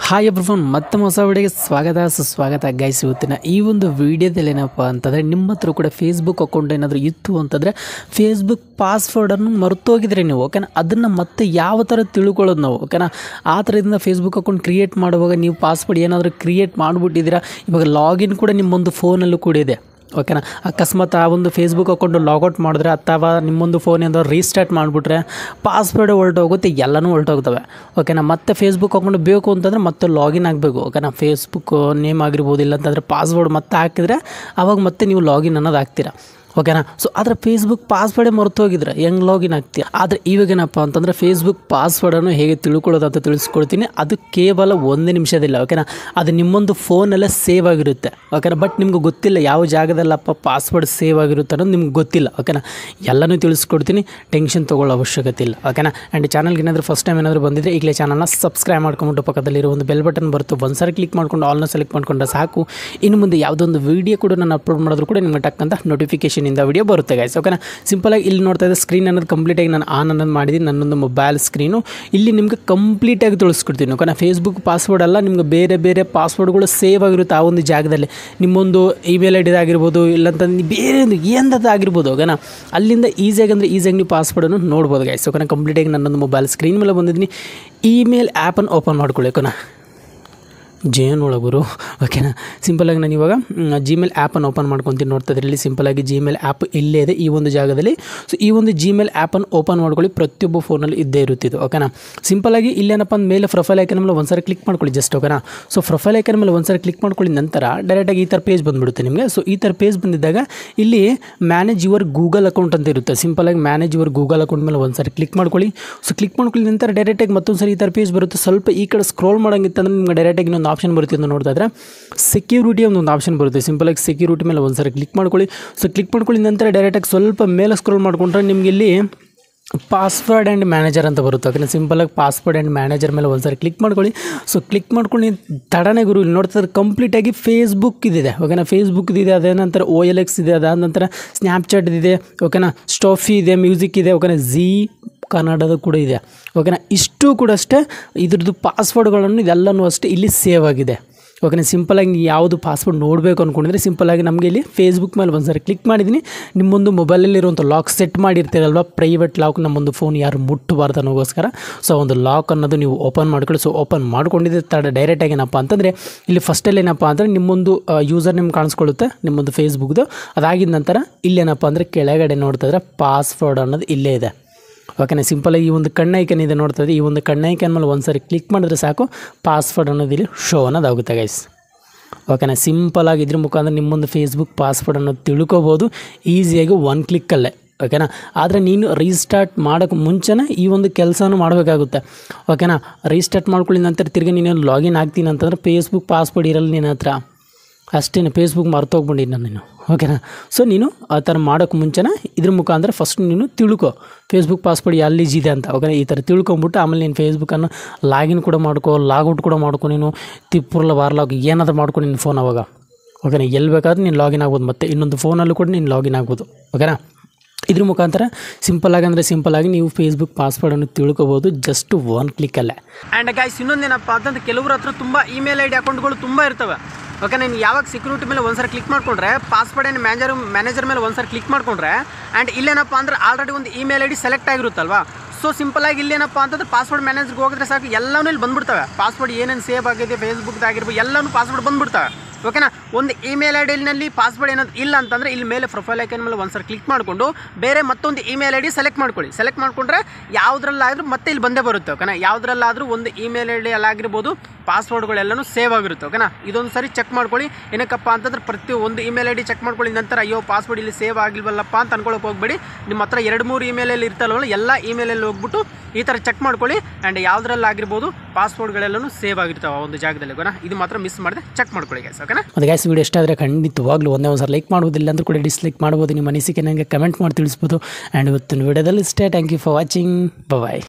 Hi everyone, ಮತ್ತೆ ಹೊಸ ವಿಡಿಯೋಗೆ ಸ್ವಾಗತ ಸುಸ್ವಾಗತ ಗೈಸ್. ಇವತ್ತಿನ ಈ ಒಂದು ವಿಡಿಯೋದಲ್ಲಿ ಏನಪ್ಪ ಅಂತಂದರೆ ನಿಮ್ಮ ಹತ್ರ ಕೂಡ ಫೇಸ್ಬುಕ್ ಅಕೌಂಟ್ ಏನಾದರೂ ಇತ್ತು ಅಂತಂದರೆ ಫೇಸ್ಬುಕ್ ಪಾಸ್ವರ್ಡನ್ನು ಮರ್ತೋಗಿದ್ರೆ ನೀವು ಓಕೆನಾ, ಅದನ್ನು ಮತ್ತೆ ಯಾವ ಥರ ತಿಳ್ಕೊಳ್ಳೋದು ನಾವು ಓಕೆನಾ. ಆ ಥರದಿಂದ ಫೇಸ್ಬುಕ್ ಅಕೌಂಟ್ ಕ್ರಿಯೇಟ್ ಮಾಡುವಾಗ ನೀವು ಪಾಸ್ವರ್ಡ್ ಏನಾದರೂ ಕ್ರಿಯೇಟ್ ಮಾಡಿಬಿಟ್ಟಿದ್ದೀರಾ, ಇವಾಗ ಲಾಗಿನ್ ಕೂಡ ನಿಮ್ಮೊಂದು ಫೋನಲ್ಲೂ ಕೂಡ ಇದೆ ಓಕೆನಾ. ಅಕಸ್ಮಾತ್ ಆ ಒಂದು ಫೇಸ್ಬುಕ್ ಅಕೌಂಟು ಲಾಗೌಟ್ ಮಾಡಿದ್ರೆ ಅಥವಾ ನಿಮ್ಮೊಂದು ಫೋನ್ ಏನಾದರೂ ರೀಸ್ಟಾರ್ಟ್ ಮಾಡಿಬಿಟ್ರೆ ಪಾಸ್ವರ್ಡ್ ಹೊರಟೋಗುತ್ತೆ, ಎಲ್ಲನೂ ಹೊರಟೋಗ್ತವೆ ಓಕೆನಾ. ಮತ್ತೆ ಫೇಸ್ಬುಕ್ ಅಕೌಂಟ್ ಬೇಕು ಅಂತಂದರೆ ಮತ್ತೆ ಲಾಗಿನ್ ಆಗಬೇಕು ಓಕೆನಾ. ಫೇಸ್ಬುಕ್ ನೇಮ್ ಆಗಿರ್ಬೋದು, ಇಲ್ಲ ಅಂತಂದರೆ ಪಾಸ್ವರ್ಡ್ ಮತ್ತೆ ಹಾಕಿದರೆ ಆವಾಗ ಮತ್ತೆ ನೀವು ಲಾಗಿನ್ ಅನ್ನೋದು ಆಗ್ತೀರಾ ಓಕೆನಾ. ಸೊ ಆದರೆ ಫೇಸ್ಬುಕ್ ಪಾಸ್ವರ್ಡೇ ಮರೆತೋಗಿದ್ರೆ ಹೆಂಗೆ ಲಾಗಿನ್ ಆಗ್ತೀಯ. ಆದರೆ ಇವಾಗೇನಪ್ಪ ಅಂತಂದರೆ ಫೇಸ್ಬುಕ್ ಪಾಸ್ವರ್ಡನ್ನು ಹೇಗೆ ತಿಳ್ಕೊಳ್ಳೋದು ಅಂತ ತಿಳಿಸ್ಕೊಡ್ತೀನಿ. ಅದು ಕೇವಲ 1 ನಿಮಿಷದಿಲ್ಲ ಓಕೆನಾ. ಅದು ನಿಮ್ಮೊಂದು ಫೋನಲ್ಲೇ ಸೇವ್ ಆಗಿರುತ್ತೆ ಓಕೆನಾ. ಬಟ್ ನಿಮ್ಗೆ ಗೊತ್ತಿಲ್ಲ ಯಾವ ಜಾಗದಲ್ಲಪ್ಪ ಪಾಸ್ವರ್ಡ್ ಸೇವ್ ಆಗಿರುತ್ತೆ ಅನ್ನೋದು ನಿಮ್ಗೆ ಗೊತ್ತಿಲ್ಲ ಓಕೆನಾ. ಎಲ್ಲನೂ ತಿಳಿಸ್ಕೊಡ್ತೀನಿ, ಟೆನ್ಷನ್ ತೊಗೊಳ್ಳೋ ಅವಶ್ಯಕತೆ ಇಲ್ಲ ಓಕೆನಾ. ಆ್ಯಂಡ್ ಚಾನಲ್ಗೆ ಏನಾದರೂ ಫಸ್ಟ್ ಟೈಮ್ ಏನಾದರೂ ಬಂದಿದ್ದರೆ ಈಗಲೇ ಚಾನಲ್ನ ಸಬ್ಸ್ಕ್ರೈಬ್ ಮಾಡ್ಕೊಂಬಿಟ್ಟು ಪಕ್ಕದಲ್ಲಿರೋ ಒಂದು ಬೆಲ್ ಬಟನ್ ಬರುತ್ತೆ, ಒಂದ್ಸರಿ ಕ್ಲಿಕ್ ಮಾಡ್ಕೊಂಡು ಆಲ್ನ ಸೆಲೆಕ್ಟ್ ಮಾಡ್ಕೊಂಡ್ರೆ ಸಾಕು. ಇನ್ನು ಮುಂದೆ ಯಾವುದೊಂದು ವೀಡಿಯೋ ಕೂಡ ನಾನು ಅಪ್ಲೋಡ್ ಮಾಡಿದ್ರು ಕೂಡ ನಿಮಗೆ ಟಕ್ಕಂತ ನೋಟಿಫಿಕೇಶನ್ ಇಂದ ವಿಡಿಯೋ ಬರುತ್ತೆ ಗೈಸ್ ಓಕೆನಾ. ಸಿಂಪಲಾಗಿ ಇಲ್ಲಿ ನೋಡ್ತಾ ಇದ್ದೆ ಸ್ಕ್ರೀನ್ ಅನ್ನೋದು ಕಂಪ್ಲೀಟಾಗಿ ನಾನು ಆನ್ ಅನ್ನೋದು ಮಾಡಿದ್ದೀನಿ, ನನ್ನೊಂದು ಮೊಬೈಲ್ ಸ್ಕ್ರೀನು. ಇಲ್ಲಿ ನಿಮಗೆ ಕಂಪ್ಲೀಟಾಗಿ ತಿಳಿಸ್ಕೊಡ್ತೀನಿ ಓಕೆನಾ. ಫೇಸ್ಬುಕ್ ಪಾಸ್ವರ್ಡ್ ಅಲ್ಲ, ನಿಮ್ಗೆ ಬೇರೆ ಬೇರೆ ಪಾಸ್ವರ್ಡ್ಗಳು ಸೇವ್ ಆಗಿರುತ್ತೆ ಆ ಒಂದು ಜಾಗದಲ್ಲಿ. ನಿಮ್ಮೊಂದು ಇಮೇಲ್ ಐ ಡಿ ಆಗಿರ್ಬೋದು, ಇಲ್ಲಂತಂದು ಬೇರೆ ಒಂದು ಏನದು ಆಗಿರ್ಬೋದು ಓಕೆನಾ. ಅಲ್ಲಿಂದ ಈಸಿಯಾಗಿ ಅಂದರೆ ಈಸಿಯಾಗಿ ನೀವು ಪಾಸ್ವರ್ಡನ್ನು ನೋಡ್ಬೋದು ಗೈಸ್ ಓಕೆನಾ. ಕಂಪ್ಲೀಟಾಗಿ ನನ್ನೊಂದು ಮೊಬೈಲ್ ಸ್ಕ್ರೀನ್ ಮೇಲೆ ಬಂದಿದ್ದೀನಿ. ಇಮೇಲ್ ಆ್ಯಪನ್ನು ಓಪನ್ ಮಾಡ್ಕೊಳ್ಳಿ ಓಕೆನಾ, ಜೇನೊಳಗುರು ಓಕೆನಾ. ಸಿಂಪಲಾಗಿ ನಾನು ಇವಾಗ ಜಿಮೇಲ್ ಆ್ಯಪನ್ನು ಓಪನ್ ಮಾಡ್ಕೊತೀನಿ. ನೋಡ್ತಾ ಇದ್ದರೆ ಇಲ್ಲಿ ಸಿಂಪಲಾಗಿ ಜಿಮೇಲ್ ಆ್ಯಪ್ ಇಲ್ಲೇ ಇದೆ ಈ ಒಂದು ಜಾಗದಲ್ಲಿ. ಸೊ ಈ ಒಂದು ಜಿಮೇಲ್ ಆ್ಯಪನ್ನು ಓಪನ್ ಮಾಡ್ಕೊಳ್ಳಿ, ಪ್ರತಿಯೊಬ್ಬ ಫೋನಲ್ಲಿ ಇದ್ದೇ ಇರುತ್ತಿದ್ದು ಓಕೆನಾ. ಸಿಂಪಲಾಗಿ ಇಲ್ಲೇನಪ್ಪ ಅಂದ ಮೇಲೆ ಪ್ರೊಫೈಲ್ ಐಕನ್ ಮೇಲೆ ಒಂದ್ಸರಿ ಕ್ಲಿಕ್ ಮಾಡ್ಕೊಳ್ಳಿ ಜಸ್ಟ್ ಓಕೆನಾ. ಸೊ ಪ್ರೊಫೈಲ್ ಐಕನ್ ಮೇಲೆ ಒಂದ್ಸರಿ ಕ್ಲಿಕ್ ಮಾಡ್ಕೊಳ್ಳಿ, ನಂತರ ಡೈರೆಕ್ಟಾಗಿ ಈ ಥರ ಪೇಜ್ ಬಂದುಬಿಡುತ್ತೆ ನಿಮಗೆ. ಸೊ ಈ ಥರ ಪೇಜ್ ಬಂದಿದ್ದಾಗ ಇಲ್ಲಿ ಮ್ಯಾನೇಜ್ ಯುವರ್ ಗೂಗಲ್ ಅಕೌಂಟ್ ಅಂತ ಇರುತ್ತೆ. ಸಿಂಪಲಾಗಿ ಮ್ಯಾನೇಜ್ ಯುವರ್ ಗೂಗಲ್ ಅಕೌಂಟ್ ಮೇಲೆ ಒಂದ್ಸರಿ ಕ್ಲಿಕ್ ಮಾಡ್ಕೊಳ್ಳಿ. ಸೊ ಕ್ಲಿಕ್ ಮಾಡ್ಕೊಳ್ಳಿ ನಂತರ ಡೈರೆಕ್ಟಾಗಿ ಮತ್ತೊಂದು ಸರಿ ಈ ಥರ ಪೇಜ್ ಬರುತ್ತೆ. ಸ್ವಲ್ಪ ಈ ಕಡೆ ಸ್ಕ್ರೋಲ್ ಮಾಡೋಂಗಿತ್ತಂದ್ರೆ ನಿಮ್ಗೆ ಡೈರೆಕ್ಟಾಗಿ ಇನ್ನೊಂದು ಆಪ್ಷನ್ ಬರುತ್ತೆ ಅಂತ ನೋಡ್ತಾ ಇದ್ರೆ ಸೆಕ್ಯೂರಿಟಿ ಒಂದು ಆಪ್ಷನ್ ಬರುತ್ತೆ. ಸಿಂಪಲಾಗಿ ಸೆಕ್ಯೂರಿಟಿ ಮೇಲೆ ಒಂದ್ಸರಿ ಕ್ಲಿಕ್ ಮಾಡ್ಕೊಳ್ಳಿ. ಸೊ ಕ್ಲಿಕ್ ಮಾಡ್ಕೊಳ್ಳಿ ನಂತರ ಡೈರೆಕ್ಟಾಗಿ ಸ್ವಲ್ಪ ಮೇಲೆ ಸ್ಕ್ರೋಲ್ ಮಾಡ್ಕೊಂಡ್ರೆ ನಿಮಗೆ ಇಲ್ಲಿ ಪಾಸ್ವರ್ಡ್ ಆ್ಯಂಡ್ ಮ್ಯಾನೇಜರ್ ಅಂತ ಬರುತ್ತೆ ಓಕೆನಾ. ಸಿಂಪಲಾಗಿ ಪಾಸ್ವರ್ಡ್ ಆ್ಯಂಡ್ ಮ್ಯಾನೇಜರ್ ಮೇಲೆ ಒಂದ್ಸರಿ ಕ್ಲಿಕ್ ಮಾಡ್ಕೊಳ್ಳಿ. ಸೊ ಕ್ಲಿಕ್ ಮಾಡ್ಕೊಂಡು ತಡನೆ ಗುರು ಇಲ್ಲಿ ನೋಡ್ತಾರೆ ಕಂಪ್ಲೀಟಾಗಿ ಫೇಸ್ಬುಕ್ ಇದಿದೆ ಓಕೆನಾ. ಫೇಸ್ಬುಕ್ ಇದೆ, ಅದೇ ನಂತರ OLX ಇದೆ, ಅದಾದ ನಂತರ ಸ್ನ್ಯಾಪ್ಚಾಟ್ ಇದೆ ಓಕೆನಾ, ಸ್ಟೋಫಿ ಇದೆ, ಮ್ಯೂಸಿಕ್ ಇದೆ ಓಕೆನಾ, ಜೀ ಕನ್ನಡದ ಕೂಡ ಇದೆ ಓಕೆನಾ. ಇಷ್ಟು ಕೂಡ ಅಷ್ಟೇ ಇದ್ರದ್ದು ಪಾಸ್ವರ್ಡ್ಗಳನ್ನು ಇದೆಲ್ಲನೂ ಅಷ್ಟೇ ಇಲ್ಲಿ ಸೇವ್ ಆಗಿದೆ ಓಕೆನಾ. ಸಿಂಪಲಾಗಿ ಯಾವುದು ಪಾಸ್ವರ್ಡ್ ನೋಡಬೇಕು ಅಂದ್ಕೊಂಡಿದ್ರೆ ಸಿಂಪಲಾಗಿ ನಮಗೆ ಇಲ್ಲಿ ಫೇಸ್ಬುಕ್ ಮೇಲೆ ಒಂದ್ಸರಿ ಕ್ಲಿಕ್ ಮಾಡಿದ್ದೀನಿ. ನಿಮ್ಮೊಂದು ಮೊಬೈಲಲ್ಲಿರುವಂಥ ಲಾಕ್ ಸೆಟ್ ಮಾಡಿರ್ತೀರಲ್ವ, ಪ್ರೈವೇಟ್ ಲಾಕ್, ನಮ್ಮೊಂದು ಫೋನ್ ಯಾರು ಮುಟ್ಟಬಾರ್ದು ಅನ್ನೋಗೋಸ್ಕರ. ಸೊ ಒಂದು ಲಾಕ್ ಅನ್ನೋದು ನೀವು ಓಪನ್ ಮಾಡ್ಕೊಳ್ಳಿ. ಸೊ ಓಪನ್ ಮಾಡ್ಕೊಂಡಿದ್ದೆ ತಡ ಡೈರೆಕ್ಟಾಗಿ ಏನಪ್ಪ ಅಂತಂದರೆ ಇಲ್ಲಿ ಫಸ್ಟಲ್ಲಿ ಏನಪ್ಪ ಅಂದರೆ ನಿಮ್ಮೊಂದು ಯೂಸರ್ ನೇಮ್ ಕಾಣಿಸ್ಕೊಳ್ಳುತ್ತೆ ನಿಮ್ಮೊಂದು ಫೇಸ್ಬುಕ್ದು. ಅದಾಗಿದ ನಂತರ ಇಲ್ಲೇನಪ್ಪ ಅಂದರೆ ಕೆಳಗಡೆ ನೋಡ್ತಾ ಇದ್ರೆ ಪಾಸ್ವರ್ಡ್ ಅನ್ನೋದು ಇಲ್ಲೇ ಇದೆ ಓಕೆನಾ. ಸಿಂಪಲಾಗಿ ಈ ಒಂದು ಕಣ್ಣೈಕನ್ ಇದೆ ನೋಡ್ತಾ ಇದೆ, ಈ ಒಂದು ಕಣ್ಣೈಕನ್ ಮೇಲೆ ಒಂದ್ಸರಿ ಕ್ಲಿಕ್ ಮಾಡಿದ್ರೆ ಸಾಕು, ಪಾಸ್ವರ್ಡ್ ಅನ್ನೋದು ಇಲ್ಲಿ ಶೋ ಅನ್ನೋದಾಗುತ್ತೆ ಗೈಸ್ ಓಕೆನಾ. ಸಿಂಪಲಾಗಿ ಇದ್ರ ಮುಖಾಂತರ ನಿಮ್ಮೊಂದು ಫೇಸ್ಬುಕ್ ಪಾಸ್ವರ್ಡ್ ಅನ್ನೋದು ತಿಳ್ಕೊಬೋದು ಈಸಿಯಾಗಿ 1 ಕ್ಲಿಕ್ಕಲ್ಲೇ ಓಕೆನಾ. ಆದರೆ ನೀನು ರೀಸ್ಟಾರ್ಟ್ ಮಾಡೋಕ್ಕೆ ಮುಂಚೆನೇ ಈ ಒಂದು ಕೆಲಸನೂ ಮಾಡಬೇಕಾಗುತ್ತೆ ಓಕೆನಾ. ರೀಸ್ಟಾರ್ಟ್ ಮಾಡ್ಕೊಳ್ಳಿ ನಂತರ ತಿರ್ಗಿ ನೀನು ಲಾಗಿನ್ ಆಗ್ತೀನಿ ಅಂತಂದರೆ ಫೇಸ್ಬುಕ್ ಪಾಸ್ವರ್ಡ್ ಇರಲ್ಲ ನಿನ್ನ ಹತ್ರ, ಅಷ್ಟೇ ಫೇಸ್ಬುಕ್ ಮರ್ತೋಗ್ಬಿಟ್ಟಿನಿ ನಾನು ಓಕೆನಾ. ಸೊ ನೀನು ಆ ಥರ ಮಾಡೋಕ್ಕೆ ಮುಂಚೆನೇ ಇದ್ರ ಮುಖಾಂತರ ಫಸ್ಟ್ ನೀನು ತಿಳ್ಕೊ ಫೇಸ್ಬುಕ್ ಪಾಸ್ವರ್ಡ್ ಎಲ್ಲಿದೆ ಅಂತ ಓಕೆನಾ. ಈ ಥರ ತಿಳ್ಕೊಂಬಿಟ್ಟು ಆಮೇಲೆ ನೀನು ಫೇಸ್ಬುಕ್ಕನ್ನು ಲಾಗಿನ್ ಕೂಡ ಮಾಡ್ಕೊ, ಲಾಗೌಟ್ ಕೂಡ ಮಾಡ್ಕೊ, ನೀನು ತಿಪ್ಪುರ್ಲ ಬಾರ್ಲಾಗ್ ಏನಾದರೂ ಮಾಡ್ಕೊ ನಿನ್ನ ಫೋನ್ ಅವಾಗ ಓಕೆನಾ. ಎಲ್ಲಿ ಬೇಕಾದ್ರೆ ನೀನು ಲಾಗಿನ್ ಆಗ್ಬೋದು, ಮತ್ತು ಇನ್ನೊಂದು ಫೋನಲ್ಲೂ ಕೂಡ ನೀನು ಲಾಗಿನ್ ಆಗ್ಬೋದು ಓಕೆನಾ. ಇದ್ರ ಮುಖಾಂತರ ಸಿಂಪಲಾಗಿ ನೀವು ಫೇಸ್ಬುಕ್ ಪಾಸ್ವರ್ಡನ್ನು ತಿಳ್ಕೊಬೋದು ಜಸ್ಟ್ 1 ಕ್ಲಿಕ್ಕಲ್ಲೇ. ಆ್ಯಂಡ್ ಗೈಸ್ ಇನ್ನೊಂದೇನಪ್ಪ ಅಂತಂದ್ರೆ ಕೆಲವ್ರ ಹತ್ರ ತುಂಬ ಇಮೇಲ್ ಐ ಡಿ ಅಕೌಂಟ್ಗಳು ತುಂಬ ಇರ್ತವೆ ಓಕೆ. ನೀನು ಯಾವಾಗ ಸೆಕ್ಯೂರಿಟಿ ಮೇಲೆ ಒಂದ್ಸರಿ ಕ್ಲಿಕ್ ಮಾಡಿಕೊಂಡ್ರೆ ಪಾಸ್ವರ್ಡ್ ಆ್ಯಂಡ್ ಮ್ಯಾನೇಜರ್ ಮೇಲೆ ಒಂದ್ಸರಿ ಕ್ಲಿಕ್ ಮಾಡಿಕೊಂಡ್ರೆ ಆ್ಯಂಡ್ ಇಲ್ಲೇನಪ್ಪ ಅಂದ್ರೆ ಆಲ್ರೆಡಿ ಒಂದು ಇಮೇಲ್ ಐ ಡಿ ಸೆಲೆಕ್ಟ್ ಆಗಿರುತ್ತಲ್ವಾ. ಸೊ ಸಿಂಪಲಾಗಿ ಇಲ್ಲೇನಪ್ಪ ಅಂತಂದ್ರೆ ಪಾಸ್ವರ್ಡ್ ಮ್ಯಾನೇಜರ್ಗೆ ಹೋಗಿದ್ರೆ ಸಾಕು, ಎಲ್ಲನೂ ಇಲ್ಲಿ ಬಂದ್ಬಿಡ್ತವೆ. ಪಾಸ್ವರ್ಡ್ ಏನೇನು ಸೇವ್ ಆಗಿದೆ ಫೇಸ್ಬುಕ್ದಾಗಿರ್ಬೋದು ಎಲ್ಲನೂ ಪಾಸ್ವರ್ಡ್ ಬಂದ್ಬಿಡ್ತವೆ ಓಕೆನಾ. ಒಂದು ಇಮೇಲ್ ಐ ಡಿನಲ್ಲಿ ಪಾಸ್ವರ್ಡ್ ಏನಾದ್ರು ಇಲ್ಲ ಅಂತಂದರೆ ಇಲ್ಲಿ ಮೇಲೆ ಪ್ರೊಫೈಲ್ ಐಕನ್ ಮೇಲೆ ಒಂದ್ಸರಿ ಕ್ಲಿಕ್ ಮಾಡಿಕೊಂಡು ಬೇರೆ ಮತ್ತೊಂದು ಇಮೇಲ್ ಐ ಡಿ ಸೆಲೆಕ್ಟ್ ಮಾಡ್ಕೊಳ್ಳಿ. ಸೆಲೆಕ್ಟ್ ಮಾಡಿಕೊಂಡ್ರೆ ಯಾವುದ್ರಲ್ಲಾದರೂ ಮತ್ತೆ ಇಲ್ಲಿ ಬಂದೇ ಬರುತ್ತೆ ಓಕೆನಾ. ಯಾವುದ್ರಲ್ಲಾದರೂ ಒಂದು ಇಮೇಲ್ ಐ ಡಿ ಅಲ್ಲಾಗಿರ್ಬೋದು ಪಾಸ್ವರ್ಡ್ಗಳೆಲ್ಲನೂ ಸೇವ್ ಆಗಿರುತ್ತೆ ಓಕೆನಾ. ಇದೊಂದು ಸರಿ ಚೆಕ್ ಮಾಡ್ಕೊಳ್ಳಿ. ಏನಕ್ಕಪ್ಪ ಅಂತಂದ್ರೆ ಪ್ರತಿ ಒಂದು ಇಮೇಲ್ ಐ ಡಿ ಚೆಕ್ ಮಾಡ್ಕೊಳ್ಳಿ ನಂತರ ಅಯ್ಯೋ ಪಾಸ್ವರ್ಡ್ ಇಲ್ಲಿ ಸೇವ್ ಆಗಿಲ್ವಲ್ಲಪ್ಪ ಅಂತ ಅನ್ಕೊಳ್ಳೋಕೆ ಹೋಗ್ಬೇಡಿ. ನಿಮ್ಮ ಹತ್ರ 2-3 ಇಮೇಲಲ್ಲಿ ಇರ್ತಲ್ವಲ್ಲ, ಎಲ್ಲ ಇಮೇಲಲ್ಲಿ ಹೋಗ್ಬಿಟ್ಟು ಈ ಥರ ಚೆಕ್ ಮಾಡ್ಕೊಳ್ಳಿ. ಆ್ಯಂಡ್ ಯಾವುದ್ರಲ್ಲಾಗಿರ್ಬೋದು ಪಾಸ್ವರ್ಡ್ಗಳೆಲ್ಲನೂ ಸೇವ್ ಆಗಿರ್ತಾವೆ ಒಂದು ಜಾಗದಲ್ಲಿ ಓಕೆನಾ. ಇದು ಮಾತ್ರ ಮಿಸ್ ಮಾಡಿದೆ ಚೆಕ್ ಮಾಡ್ಕೊಳ್ಳಿ ಗೈಸ್ ಓಕೆನಾ. ಅದು ಗೈಸ್ ವಿಡಿಯೋ ಇಷ್ಟ ಆದರೆ ಖಂಡಿತವಾಗ್ಲೂ ಒಂದೇ ಒಂದು ಸಲ ಲೈಕ್ ಮಾಡ್ಬೋದಿಲ್ಲ ಅಂದರೂ ಕೂಡ ಡಿಸ್ಲೈಕ್ ಮಾಡ್ಬೋದು. ನಿಮ್ಮ ಅನಿಸಿಕೆ ನನಗೆ ಕಮೆಂಟ್ ಮಾಡಿ ತಿಳಿಸ್ಬೋದು. ಆ್ಯಂಡ್ ಇವತ್ತಿನ ವಿಡಿಯೋದಲ್ಲಿ ಇಷ್ಟೇ. Thank you for watching, bye.